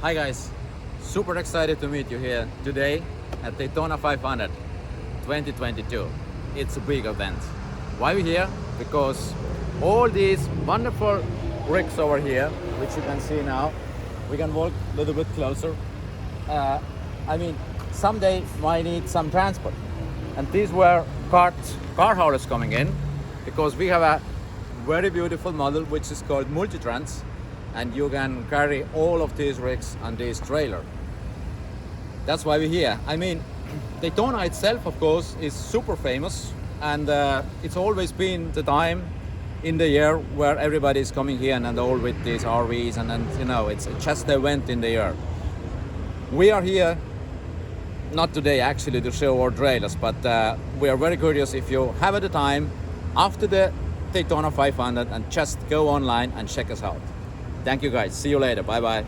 Hi guys, super excited to meet you here today at Daytona 500 2022. It's a big event. Why we here? Because all these wonderful rigs over here, which you can see now, we can walk a little bit closer. Someday might need some transport. And these were car haulers coming in because we have a very beautiful model which is called Multitrans, and you can carry all of these rigs on this trailer. That's why we're here. Daytona itself, of course, is super famous, and it's always been the time in the year where everybody is coming here and all with these RVs, and it's just the event in the year. We are here not today actually to show our trailers, but we are very curious if you have the time after the Daytona 500 and just go online and check us out. Thank you guys. See you later. Bye bye.